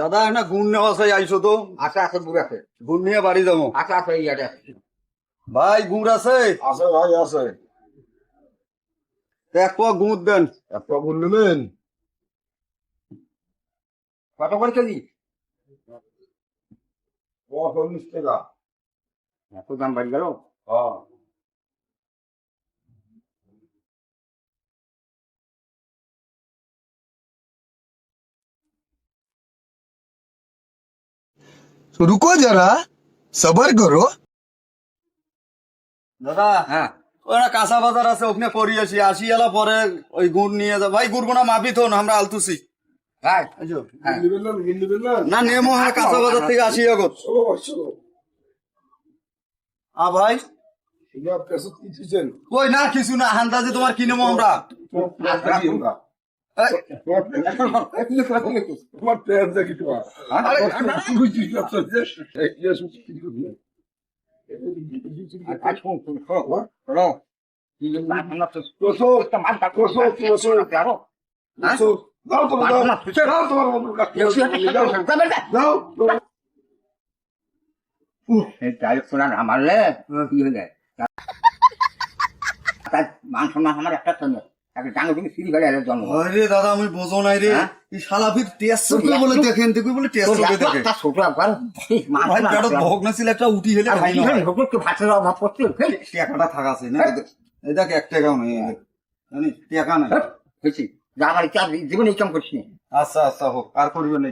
দাদা না গুণ নেওয়া চাই আইসো তো। আছে আছে গুড় আছে, গুণ নিয়ে বাড়ি যাবো। আছে আছে ইয়াতে আছে। ভাই গুড় আছে? আছে ভাই আছে। এক পোয়া গুড় দেন। একটা গুণ নেবেন? কত করে কেজি? 40 টাকা। এত দাম বাড়ি গেল। হ্যাঁ। तो रुको जरा सबर करो। দাদা হ্যাঁ ওরা কাঁচা বাজার আছে ওখানে করি আসি, আসি এলা পরে ওই গুড় নিয়ে যা। ভাই গুড় গোনা মাপি তো আমরা আলতুছি। ভাই গুণ নেবেন না? গুণ নেবেন না? না নেমো আমরা কাঁচা বাজার থেকে আসি আগত। চলো ভাই চলো। ভাই এবার পেছন কি দিচ্ছেন? কই না কিছু না, আন্দাজে তোমার কি নেবো আমরা। এই, তোমার ট্রেন দেখি তোমার। মারলে কি হয়ে যায়? মান সম্মান আমার একটা সঙ্গে একটা ডাঙর দিকে সিঁড়ি গাড়ি এলে জন্ম। আরে দাদা আমি বোঝো নাই রে। হ্যাঁ? এই শালা ফির টেস্ট করে বলে দেখেন, তুই বলে টেস্ট করে দেখে। ছোট একবার ভাই পেটত ভোগ না ছিল একটা উঠি হেলে খাই না। ভাতের অভাব পড়ছে। টাকাটা থাকাছে না, এই দেখ 1 টাকাও নেই জানি, টাকা নাই। হয়েছি যা আমার জীবনে এই কাম করছি। আচ্ছা আচ্ছা হোক, আর করবেন না।